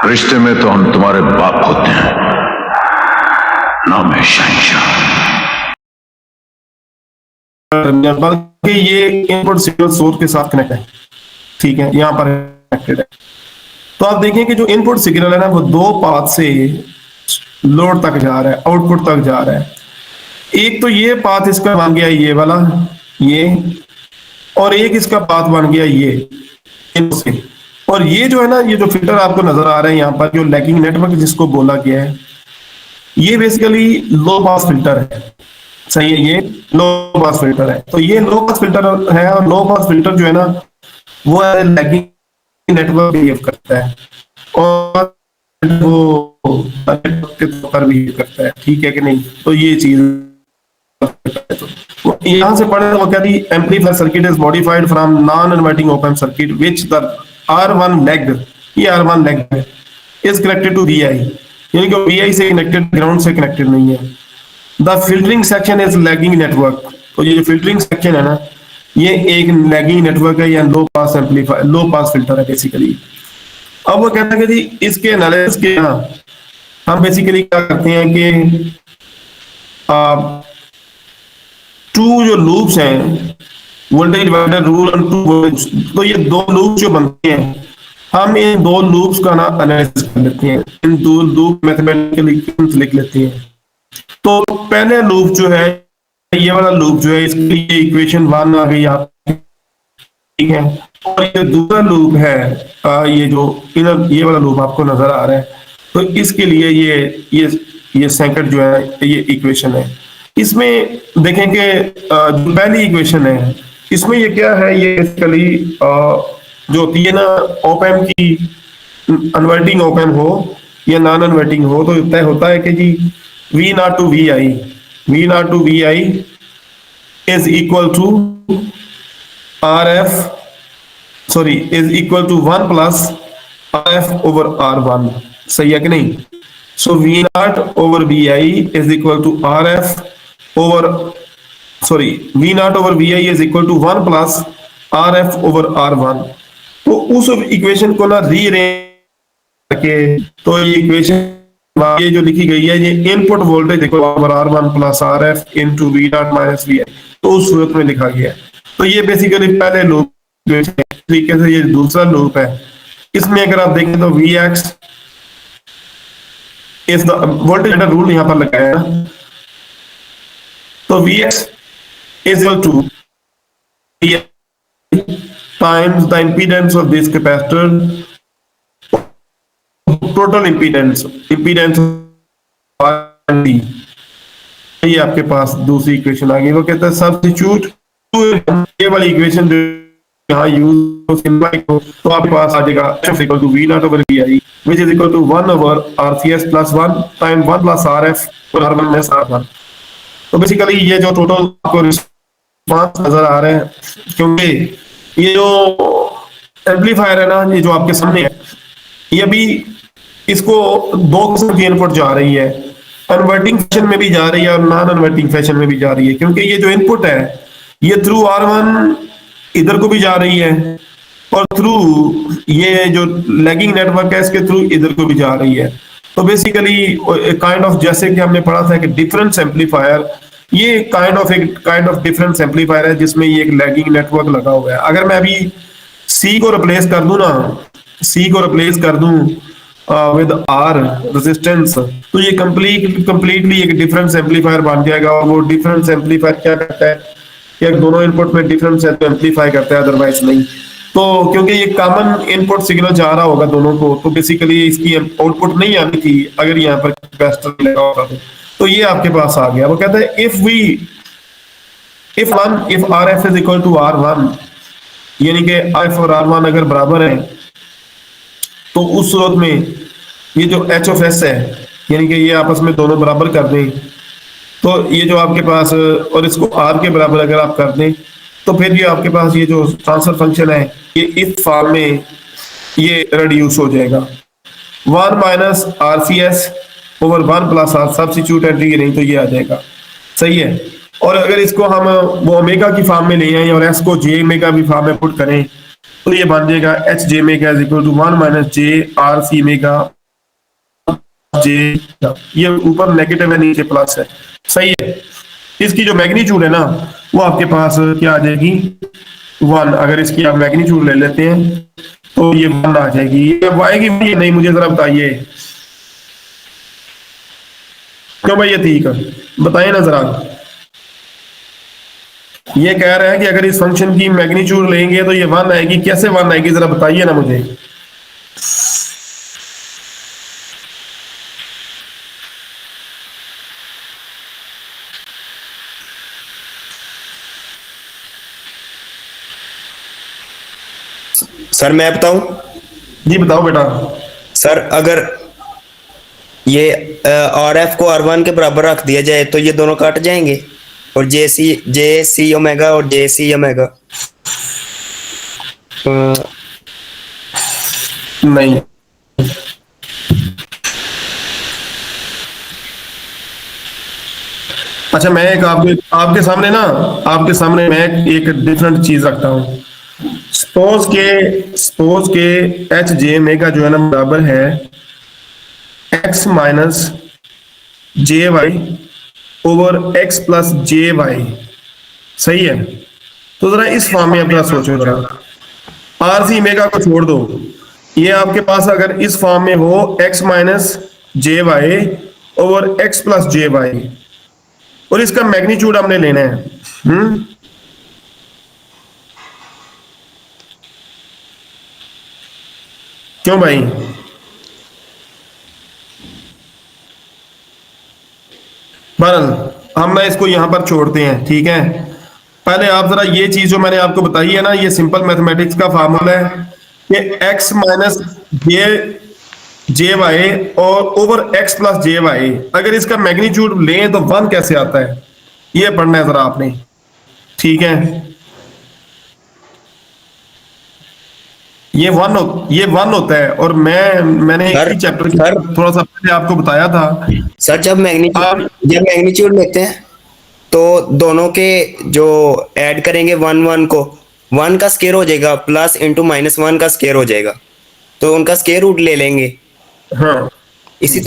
रिश्ते में तो हम तुम्हारे बाप होते हैं, नाम है शहंशाह। बल्कि ये इनपुट सिग्नल सोर्स के साथ कनेक्ट है, ठीक है, यहाँ पर कनेक्टेड है। तो आप देखें कि जो इनपुट सिग्नल है ना वो दो पाथ से लोड तक जा रहा है, आउटपुट तक जा रहा है। एक तो ये पाथ इसका बन गया ये वाला, ये, और एक इसका पाथ बन गया ये इनसे। और ये जो है ना, ये जो फिल्टर आपको नजर आ रहा है यहाँ पर, जो लैगिंग नेटवर्क जिसको बोला गया है, ये बेसिकली लो पास फिल्टर है। सही है, ये लो पास फिल्टर है। तो ये लो पास फिल्टर है, और लो पास फिल्टर जो है ना वो लैगिंग नेटवर्क बिहेव करता है, और वो नेटवर्क के तौर पर बिहेव करता है, ठीक है कि नहीं। तो ये चीज यहां से पढ़े वो क्या थी, amplifier circuit is modified from non inverting open circuit which the R1 leg, ये R1 लेग है, इज कनेक्टेड टू VI, यानी कि VI से कनेक्टेड, ग्राउंड से कनेक्टेड नहीं है। The filtering section is lagging network, तो ये जो फिल्टरिंग सेक्शन है ना, ये एक लैगिंग नेटवर्क है या लो पास एम्पलीफायर, लो पास फिल्टर है बेसिकली। अब वो कहता है कि जी इसके एनालिसिस के ना हम बेसिकली क्या करते हैं कि टू जो लूप्स हैं, वोल्टेज डिवाइडर रूल और टू वोल्टेज, तो ये दो लूप जो बनते हैं, हम इन दो लूप्स का ना एनालिसिस कर लेते हैं, इन दो लूप मैथमेटिकली लिख लेते हैं। तो पहले लूप जो है, ये वाला लूप जो है, इसके लिए इक्वेशन 1 आ गई आप, ठीक है। और ये दूसरा लूप है, ये जो ये वाला लूप आपको नजर आ रहा है, तो इसके लिए ये सेकंड जो है, ये इक्वेशन है। इसमें देखें कि जो पहली इक्वेशन है, इसमें ये क्या है, ये बेसिकली जो होती है ना ऑप एम्प की, अनवर्टिंग ऑप एम्प हो या नॉन अनवर्टिंग हो, तो तय होता है कि जी V not to VI, V not to VI is equal to RF, sorry, is equal to 1 plus RF over R1, सही है कि नहीं। So V not over VI is equal to RF over, sorry, V not over VI is equal to 1 plus RF over R1। तो उस equation को ना rearrange करके, तो ये इक्वेशन ये जो लिखी गई है, ये input voltage over R1 plus RF into V not minus VI, तो उस सूरत में लिखा गया है। तो ये बेसिकली पहले लूप तरीके से, ये दूसरा लूप है। इसमें अगर आप देखें तो Vx is the voltage rule यहां पर लगाया है, तो Vx is equal to times the impedance of this capacitor, total impedance ये आपके पास दूसरी इक्वेशन आ गई। वो कहता है सब्स्टिट्यूट ये वाली इक्वेशन यहाँ यूज, तो आपके पास आ जाएगा H equal to V not over VI which is equal to 1 over RCS plus 1 time 1 plus RF और R1 माइनस R1। तो बेसिकली ये जो टोटल आपको रिस्पांस नजर आ रहे हैं, क्योंकि ये जो एम्पलीफायर है ना, ये जो आपके सामने है, ये अभी इसको दो किस्म की इनपुट जा रही है, कन्वर्टिंग फैशन में भी जा रही है और नॉन कन्वर्टिंग फैशन में भी जा रही है। क्योंकि ये जो इनपुट है ये थ्रू R1 इधर को भी जा रही है, और थ्रू ये जो लैगिंग नेटवर्क है इसके थ्रू इधर को भी जा रही है। तो बेसिकली काइंड ऑफ, जैसे कि हमने पढ़ा था कि डिफरेंस एम्पलीफायर, ये काइंड ऑफ डिफरेंस एम्पलीफायर है जिसमें ये एक लैगिंग नेटवर्क लगा हुआ है। अगर मैं अभी C को रिप्लेस कर दूं ना, C को रिप्लेस कर दूं विद R रेजिस्टेंस, तो ये कंप्लीटली एक डिफरेंस एम्पलीफायर बन जाएगा। और वो डिफरेंस एम्पलीफायर क्या करता है कि दोनों इनपुट में डिफरेंस है तो एम्पलीफाई करता है, अदरवाइज नहीं। तो क्योंकि ये कॉमन इनपुट सिग्नल जा रहा होगा दोनों को, तो बेसिकली इसकी आउटपुट नहीं आनी थी अगर यहाँ पर कैपेसिटर लगा होगा तो ये आपके पास आ गया। वो कहता है if RF is equal to R1, यानी कि RF और R1 अगर बराबर है, तो उस सूरत में ये जो H ऑफ S है, यानी कि ये आपस में दोनों बराबर कर दें, तो ये जो आपके पास, और इसको R के बराबर अगर आप कर दें, तो फिर ये आपके पास ये जो ट्रांसफर फंक्शन है ये इस फॉर्म में ये रिड्यूस हो जाएगा, 1 minus RCS over 1 plus R, substitute entry नहीं तो ये आ जाएगा, सही है। और अगर इसको हम वो ओमेगा की फॉर्म में ले आए और S को J ओमेगा की फॉर्म में पुट करें, तो ये बन जाएगा H J omega is equal to 1 minus J R C omega J. ये ऊपर नेगेटिव है नीचे प्लस है, सही है। इसकी जो मैग्नीट्यूड है ना वो आपके पास क्या आ जाएगी 1। अगर इसकी आप मैग्नीट्यूड ले लेते हैं तो ये 1 आ जाएगी। ये आएगी भी नहीं, मुझे जरा बताइए क्यों भाई? ये ठीक है, बताइए ना जरा। ये कह रहा है कि अगर इस फंक्शन की मैग्नीट्यूड लेंगे तो ये 1 आएगी। कैसे 1 आएगी जरा बताइए ना मुझे। सर मैं बताऊं। जी बताओ बेटा। सर अगर ये आर एफ को आर वन के बराबर रख दिया जाए तो ये दोनों कट जाएंगे और जे सी ओमेगा और जे सी ओमेगा नहीं, अच्छा मैं एक आपके सामने ना, आपके सामने मैं एक डिफरेंट चीज रखता हूँ। सपोज के एच जे मेगा जो है ना बराबर है एक्स माइनस जे वाई ओवर एक्स प्लस जे वाई, सही है। तो जरा इस फॉर्म में अपना सोचो जरा, आर सी मेगा को छोड़ दो। ये आपके पास अगर इस फॉर्म में हो एक्स माइनस जे वाई ओवर एक्स प्लस जे वाई और इसका मैग्नीट्यूड हमने लेना है। क्यों भाई? बहरहाल हम ना इसको यहां पर छोड़ते हैं, ठीक है। पहले आप जरा ये चीज जो मैंने आपको बताई है ना, ये सिंपल मैथमेटिक्स का फार्मूला है कि एक्स माइनस जे वाई और ओवर एक्स प्लस जे वाई, अगर इसका मैग्नीट्यूड लें तो 1 कैसे आता है, ये पढ़ना है जरा आपने, ठीक है। ये वन होता है और मैंने एक ही चैप्टर के थोड़ा सा पहले आपको बताया था। सर जब मैग्नीट्यूड लेते हैं तो दोनों के जो ऐड करेंगे 1 को 1 का स्केयर हो जाएगा प्लस इंटू -1 का स्केयर हो जाएगा, तो उनका स्केयर रूट ले लेंगे। हाँ इसी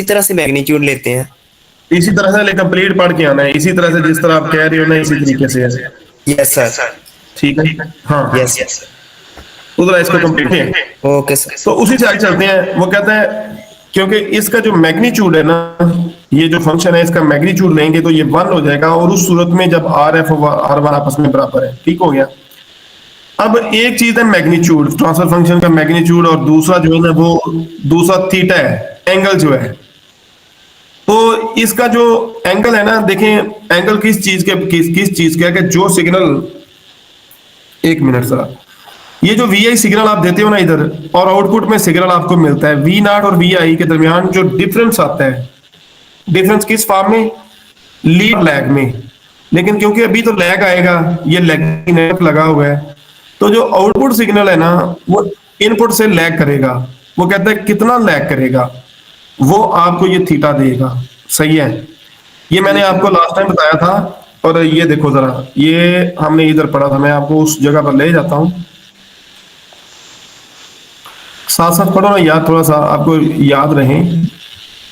तरह से मैग्नीट्यूड लेते हैं। इसी तरह से कंप्लीट पढ़ के आना है, इसी तरह से जिस तरह आप कह रहे हो ना इसी तरीके से है। Yes sir. ठीक है, हाँ यस उधर इसको कंप्लीट है। Okay sir. तो उसी से आगे चलते हैं। वो कहता है क्योंकि इसका जो मैग्नीट्यूड है ना, ये जो फंक्शन है इसका मैग्नीट्यूड लेंगे तो ये 1 हो जाएगा और उस सूरत में जब आर एफ और आर वन आपस में बराबर है, ठीक हो गया। अब एक चीज है मैग्नीट्यूड, ट्रांसफर फंक्शन का मैग्नीट्यूड, और दूसरा जो है ना वो दूसरा थीटा है, एंगल जो है। तो इसका जो एंगल है ना, देखें एंगल किस चीज का है कि जो सिग्नल, एक मिनट सर, ये जो वी आई सिग्नल आप देते हो ना इधर और आउटपुट में सिग्नल आपको मिलता है, वी नॉट और वी आई के दरमियान जो डिफरेंस आता है, डिफरेंस किस फॉर्म में, लीड लैग में। लेकिन क्योंकि अभी तो लैग आएगा, ये लैग लगा हुआ है, तो जो आउटपुट सिग्नल है ना वो इनपुट से लैग करेगा। वो कहता है कितना लैग करेगा, वो आपको ये थीटा देगा, सही है। ये मैंने आपको लास्ट टाइम बताया था। और ये देखो जरा, ये हमने इधर पढ़ा था, मैं आपको उस जगह पर ले जाता हूं, साथ साथ पढ़ो ना याद, थोड़ा सा आपको याद रहे।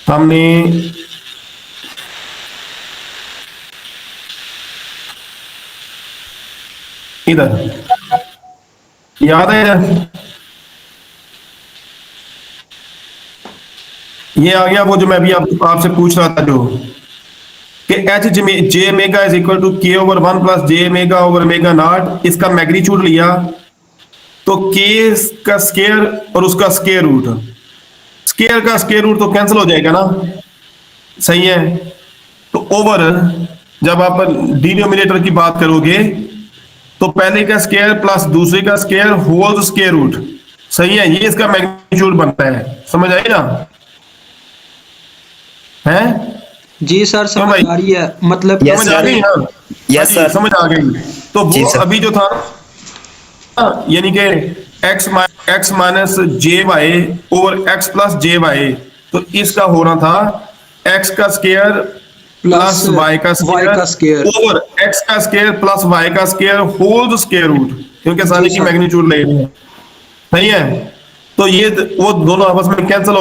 हमने इधर याद है, ये आ गया वो जो मैं अभी आपसे पूछ रहा था, जो कि H J omega is equal to K over 1 plus J omega over omega not. इसका मैग्नीट्यूड लिया तो के का स्केयर और उसका स्केयर रूट, स्केयर का स्केयर रूट तो कैंसिल हो जाएगा ना, सही है। तो ओवर, जब आप डिनोमिनेटर की बात करोगे तो पहले का स्केयर प्लस दूसरे का स्केयर होल स्केयर रूट, सही है। ये इसका मैग्नीट्यूड बनता है, समझ आई ना? है जी सर, समझ आ रही है, मतलब Yes, समझ आ गई ना? यस सर, समझ आ गई। तो जी वो सर। अभी जो था यानी कि एक्स माइनस जे वाई ओवर एक्स प्लस जे वाई, तो इसका होना था एक्स का स्केयर प्लस वाई का स्केयर ओवर एक्स का स्केयर प्लस वाई का स्केयर होल स्केयर रूट, क्योंकि सारे जी की सर। मैग्नीट्यूड ले रही है, सही है। तो ये वो दोनों आपस में कैंसिल हो